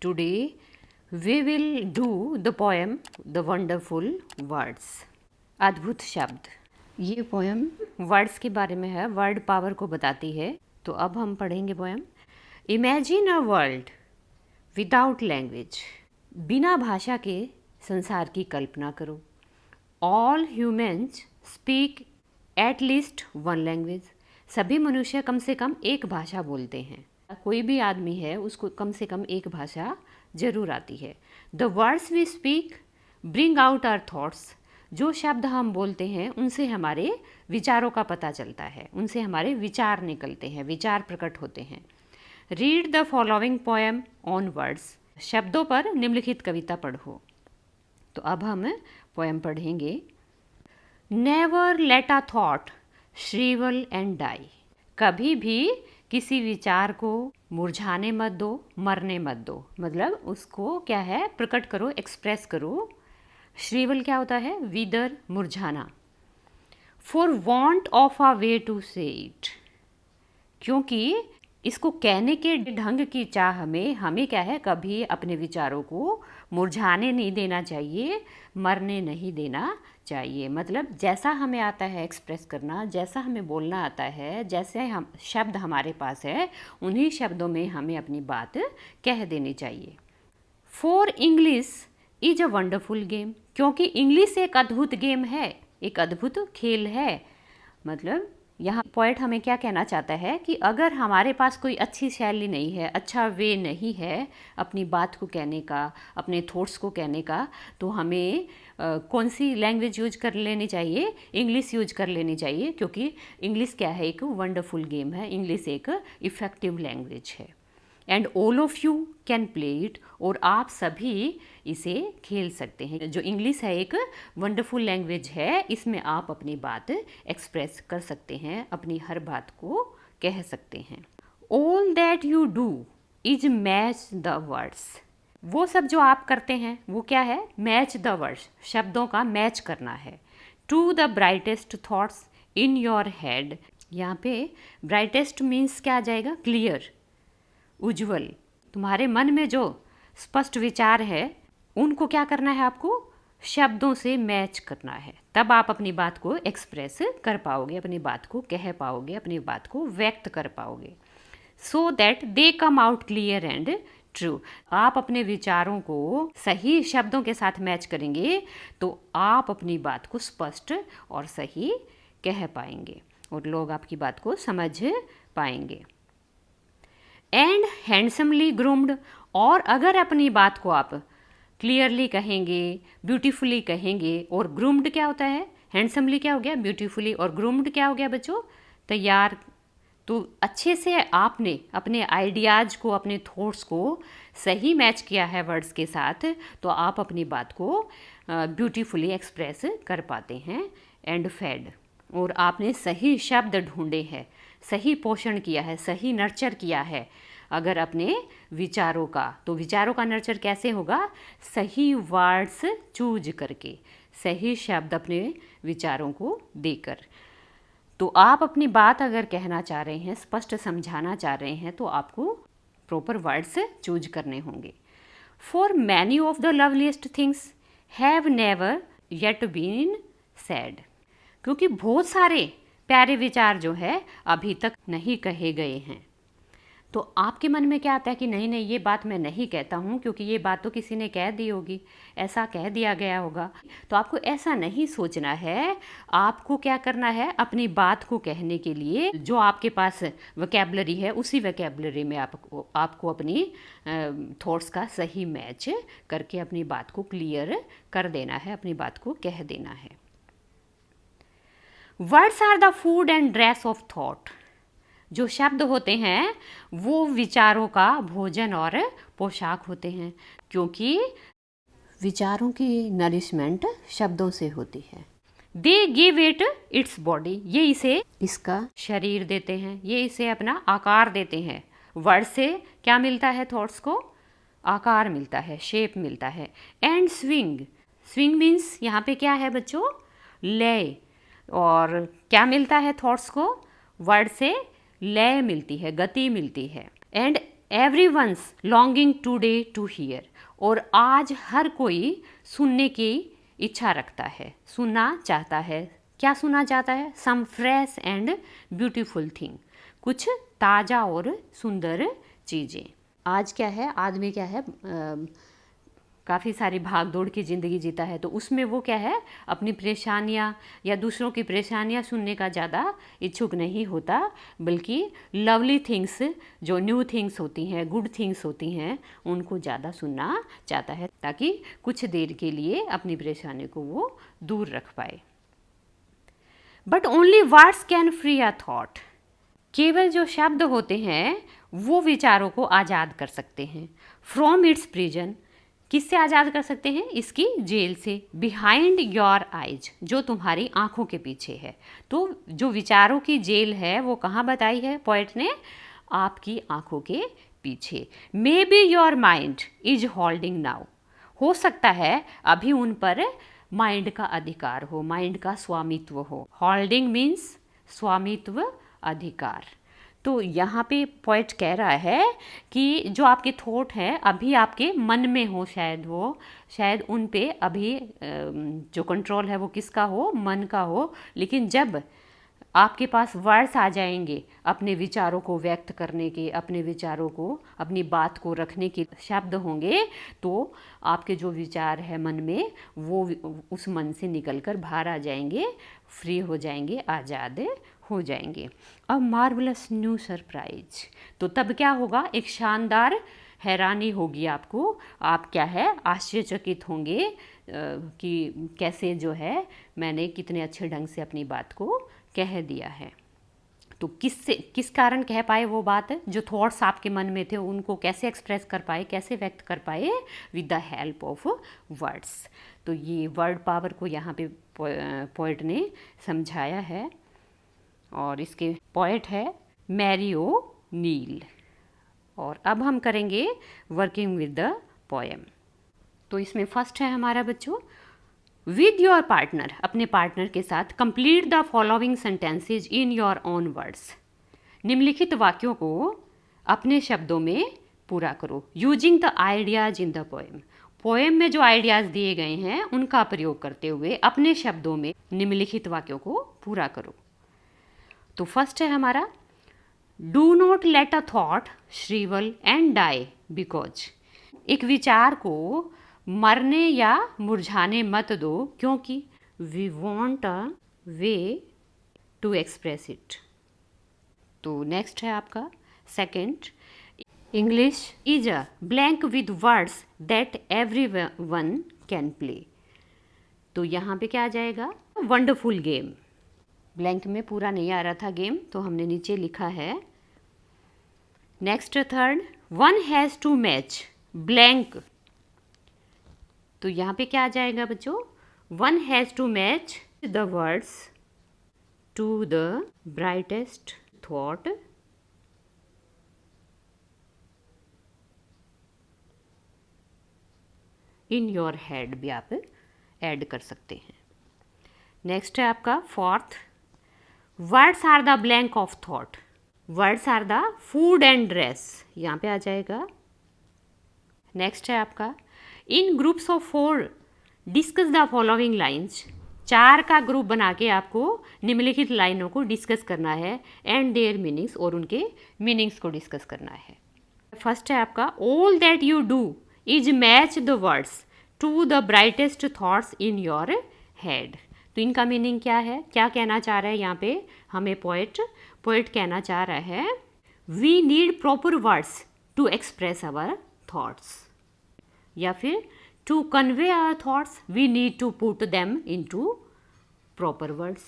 Today we will do the poem The Wonderful Words. अद्भुत शब्द. ये पोएम वर्ड्स के बारे में है, वर्ड पावर को बताती है. तो अब हम पढ़ेंगे poem. Imagine a world without language. बिना भाषा के संसार की कल्पना करो. All humans speak at least one language. सभी मनुष्य कम से कम एक भाषा बोलते हैं. कोई भी आदमी है उसको कम से कम एक भाषा जरूर आती है. The words we speak bring out our thoughts. जो शब्द हम बोलते हैं उनसे हमारे विचारों का पता चलता है, उनसे हमारे विचार निकलते हैं, विचार प्रकट होते हैं. Read the following poem on words. शब्दों पर निम्नलिखित कविता पढ़ो. तो अब हम पोएम पढ़ेंगे. Never let a thought shrivel and die. कभी भी किसी विचार को मुरझाने मत दो, मरने मत दो. मतलब उसको क्या है, प्रकट करो, एक्सप्रेस करो. श्रीवल क्या होता है, विदर, मुरझाना. For want of a way to say it. क्योंकि इसको कहने के ढंग की चाह में हमें क्या है, कभी अपने विचारों को मुरझाने नहीं देना चाहिए, मरने नहीं देना चाहिए. मतलब जैसा हमें आता है एक्सप्रेस करना, जैसा हमें बोलना आता है, जैसे हम शब्द हमारे पास है, उन्हीं शब्दों में हमें अपनी बात कह देनी चाहिए. For English is a wonderful game. क्योंकि इंग्लिश एक अद्भुत गेम है, एक अद्भुत खेल है. मतलब यहाँ पोएट हमें क्या कहना चाहता है कि अगर हमारे पास कोई अच्छी शैली नहीं है, अच्छा वे नहीं है अपनी बात को कहने का, अपने थॉट्स को कहने का, तो हमें कौन सी लैंग्वेज यूज कर लेनी चाहिए, इंग्लिश यूज कर लेनी चाहिए. क्योंकि इंग्लिश क्या है, एक वंडरफुल गेम है. इंग्लिश एक इफ़ेक्टिव लैंग्वेज है. And all of you can play it. और आप सभी इसे खेल सकते हैं. जो इंग्लिश है एक वंडरफुल लैंग्वेज है, इसमें आप अपनी बात एक्सप्रेस कर सकते हैं, अपनी हर बात को कह सकते हैं. All that you do is match the words. वो सब जो आप करते हैं वो क्या है, मैच द वर्ड्स, शब्दों का मैच करना है. To the brightest thoughts in your head. यहाँ पे ब्राइटेस्ट मीन्स क्या आ जाएगा, क्लियर, उज्ज्वल. तुम्हारे मन में जो स्पष्ट विचार है उनको क्या करना है, आपको शब्दों से मैच करना है. तब आप अपनी बात को एक्सप्रेस कर पाओगे, अपनी बात को कह पाओगे, अपनी बात को व्यक्त कर पाओगे. So that they come out clear and true. आप अपने विचारों को सही शब्दों के साथ मैच करेंगे तो आप अपनी बात को स्पष्ट और सही कह पाएंगे और लोग आपकी बात को समझ पाएंगे. And handsomely groomed. और अगर अपनी बात को आप क्लियरली कहेंगे, ब्यूटीफुली कहेंगे, और ग्रूम्ड क्या होता है, हैंडसमली क्या हो गया, ब्यूटीफुली, और ग्रूम्ड क्या हो गया बच्चों, तैयार. तो अच्छे से आपने अपने आइडियाज़ को, अपने थॉट्स को सही मैच किया है वर्ड्स के साथ, तो आप अपनी बात को ब्यूटीफुली एक्सप्रेस कर पाते हैं. And fade. और आपने सही शब्द ढूंढे हैं, सही पोषण किया है, सही नर्चर किया है अगर अपने विचारों का. तो विचारों का नर्चर कैसे होगा, सही वर्ड्स चूज करके, सही शब्द अपने विचारों को देकर. तो आप अपनी बात अगर कहना चाह रहे हैं, स्पष्ट समझाना चाह रहे हैं, तो आपको प्रॉपर वर्ड्स चूज करने होंगे. For many of the loveliest things have never yet been said. क्योंकि बहुत सारे प्यारे विचार जो है अभी तक नहीं कहे गए हैं. तो आपके मन में क्या आता है कि नहीं नहीं, ये बात मैं नहीं कहता हूँ क्योंकि ये बात तो किसी ने कह दी होगी, ऐसा कह दिया गया होगा. तो आपको ऐसा नहीं सोचना है. आपको क्या करना है, अपनी बात को कहने के लिए जो आपके पास वोकैबुलरी है, उसी वोकैबुलरी में आपको अपनी थॉट्स का सही मैच करके अपनी बात को क्लियर कर देना है, अपनी बात को कह देना है. Words are the food and dress of thought. जो शब्द होते हैं वो विचारों का भोजन और पोशाक होते हैं. क्योंकि विचारों की नरिशमेंट शब्दों से होती है. They give it its body. ये इसे इसका शरीर देते हैं, ये इसे अपना आकार देते हैं. वर्ड से क्या मिलता है, थॉट्स को आकार मिलता है, शेप मिलता है. And swing. स्विंग मीन्स यहाँ पे क्या है बच्चों, लय. और क्या मिलता है थॉट्स को, वर्ड से लय मिलती है, गति मिलती है. And everyone's longing today to hear, और आज हर कोई सुनने की इच्छा रखता है, सुनना चाहता है। क्या सुनना चाहता है? Some fresh and beautiful thing, कुछ ताज़ा और सुंदर चीज़ें। आज क्या है, आदमी क्या है, काफ़ी सारी भाग दौड़ की ज़िंदगी जीता है, तो उसमें वो क्या है, अपनी परेशानियाँ या दूसरों की परेशानियाँ सुनने का ज़्यादा इच्छुक नहीं होता, बल्कि लवली थिंग्स, जो न्यू थिंग्स होती हैं, गुड थिंग्स होती हैं, उनको ज़्यादा सुनना चाहता है, ताकि कुछ देर के लिए अपनी परेशानी को वो दूर रख पाए। But only words can free a thought, केवल जो शब्द होते हैं वो विचारों को आज़ाद कर सकते हैं। फ्रॉम इट्स प्रिजन, किससे आज़ाद कर सकते हैं? इसकी जेल से। बिहाइंड योर आइज, जो तुम्हारी आंखों के पीछे है। तो जो विचारों की जेल है वो कहाँ बताई है पोएट ने? आपकी आंखों के पीछे। May be your mind is holding now, हो सकता है अभी उन पर माइंड का अधिकार हो, माइंड का स्वामित्व हो। होल्डिंग मीन्स स्वामित्व, अधिकार। तो यहाँ पे पॉइंट कह रहा है कि जो आपके थॉट हैं अभी आपके मन में हो, शायद उन पे अभी जो कंट्रोल है वो किसका हो? मन का हो। लेकिन जब आपके पास वर्ड्स आ जाएंगे अपने विचारों को व्यक्त करने के, अपने विचारों को, अपनी बात को रखने के शब्द होंगे, तो आपके जो विचार है मन में वो उस मन से निकलकर बाहर आ जाएंगे, फ्री हो जाएंगे, आज़ाद हो जाएंगे। अब मार्वलस न्यू सरप्राइज, तो तब क्या होगा? एक शानदार हैरानी होगी आपको। आप क्या है, आश्चर्यचकित होंगे कि कैसे जो है मैंने कितने अच्छे ढंग से अपनी बात को कह दिया है। तो किस कारण कह पाए वो बात? जो थॉट्स आपके मन में थे उनको कैसे एक्सप्रेस कर पाए, कैसे व्यक्त कर पाए? With the help of words. तो ये वर्ड पावर को यहाँ पे पोएट ने समझाया है, और इसके पोएट है मैरियो नील। और अब हम करेंगे वर्किंग विद द पोएम। तो इसमें फर्स्ट है हमारा बच्चों, विद योर पार्टनर, अपने पार्टनर के साथ complete the following sentences in your own words, निम्नलिखित वाक्यों को अपने शब्दों में पूरा करो। Using the ideas in the poem, poem में जो आइडियाज दिए गए हैं उनका प्रयोग करते हुए अपने शब्दों में निम्नलिखित वाक्यों को पूरा करो। तो फर्स्ट है हमारा, do not let a thought shrivel and die because, एक विचार को मरने या मुरझाने मत दो, क्योंकि we want a way to express it. तो नेक्स्ट है आपका second, English is a blank with words that everyone can play. तो यहाँ पे क्या आ जाएगा? Wonderful game. ब्लैंक में पूरा नहीं आ रहा था गेम, तो हमने नीचे लिखा है। Next third, one has to match blank. तो यहाँ पे क्या आ जाएगा बच्चों? One has to match the words to the brightest thought in your head, भी आप ऐड कर सकते हैं। नेक्स्ट है आपका fourth, words are the blank of thought, words are the food and dress, यहाँ पे आ जाएगा। नेक्स्ट है आपका, in groups of 4 discuss the following lines, 4 का ग्रुप बना के आपको निम्नलिखित लाइनों को डिस्कस करना है, एंड देयर मीनिंग्स, और उनके मीनिंग्स को डिस्कस करना है। फर्स्ट है आपका, all that you do is match the words to the brightest thoughts in your head. तो इनका मीनिंग क्या है? क्या कहना चाह रहा है यहाँ पे हमें पोएट कहना चाह रहा है, we need proper words to express our thoughts, या फिर to convey our thoughts we need to put them into proper words.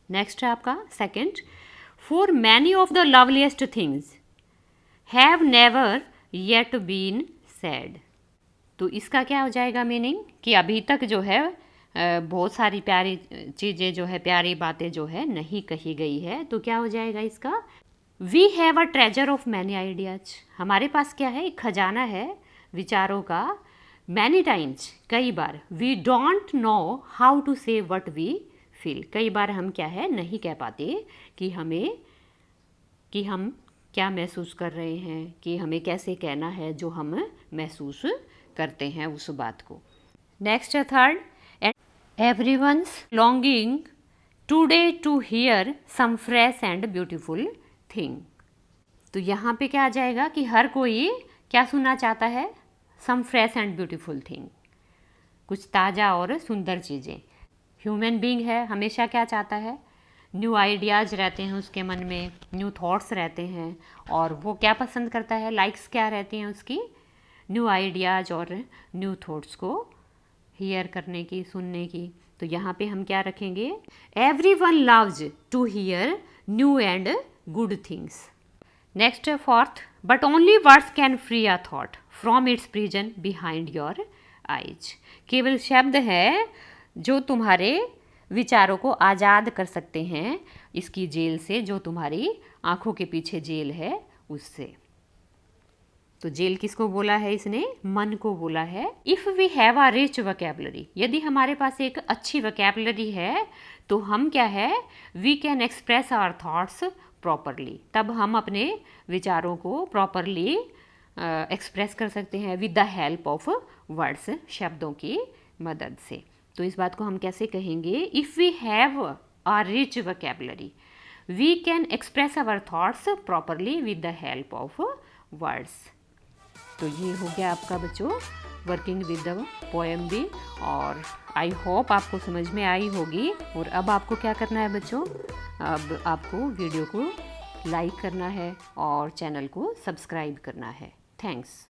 Next है आपका second, for many of the loveliest things have never yet been said. तो इसका क्या हो जाएगा meaning? कि अभी तक जो है बहुत सारी प्यारी चीज़ें जो है, प्यारी बातें जो है नहीं कही गई है। तो क्या हो जाएगा इसका? We have a treasure of many ideas, हमारे पास क्या है? एक खजाना है विचारों का। मैनी टाइम्स, कई बार। We don't know how to say what we feel, कई बार हम क्या है नहीं कह पाते कि हम क्या महसूस कर रहे हैं, कि हमें कैसे कहना है जो हम महसूस करते हैं उस बात को। नेक्स्ट है third, everyone's longing today to hear some fresh and beautiful thing. तो यहाँ पे क्या आ जाएगा कि हर कोई क्या सुनना चाहता है, some fresh and beautiful thing, कुछ ताज़ा और सुंदर चीज़ें। ह्यूमन बीइंग है, हमेशा क्या चाहता है, न्यू आइडियाज़ रहते हैं उसके मन में, न्यू थॉट्स रहते हैं, और वो क्या पसंद करता है, लाइक्स क्या रहती हैं उसकी, न्यू आइडियाज़ और न्यू थॉट्स को हियर करने की, सुनने की। तो यहाँ पे हम क्या रखेंगे, everyone loves to hear new and good things. Next fourth, but only words can free a thought from its prison behind your eyes. केवल शब्द है जो तुम्हारे विचारों को आज़ाद कर सकते हैं इसकी जेल से, जो तुम्हारी आंखों के पीछे जेल है उससे। तो जेल किसको बोला है इसने, मन को बोला है। If we have a rich vocabulary, यदि हमारे पास एक अच्छी वोकैबुलरी है तो हम क्या है, we can express our thoughts properly, तब हम अपने विचारों को प्रॉपरली एक्सप्रेस कर सकते हैं with the help of words, शब्दों की मदद से। तो इस बात को हम कैसे कहेंगे, if we have a rich vocabulary we can express our thoughts properly with the help of words. तो ये हो गया आपका बच्चों वर्किंग विद द पोएम भी, और आई होप आपको समझ में आई होगी। और अब आपको क्या करना है बच्चों, अब आपको वीडियो को लाइक करना है और चैनल को सब्सक्राइब करना है। थैंक्स।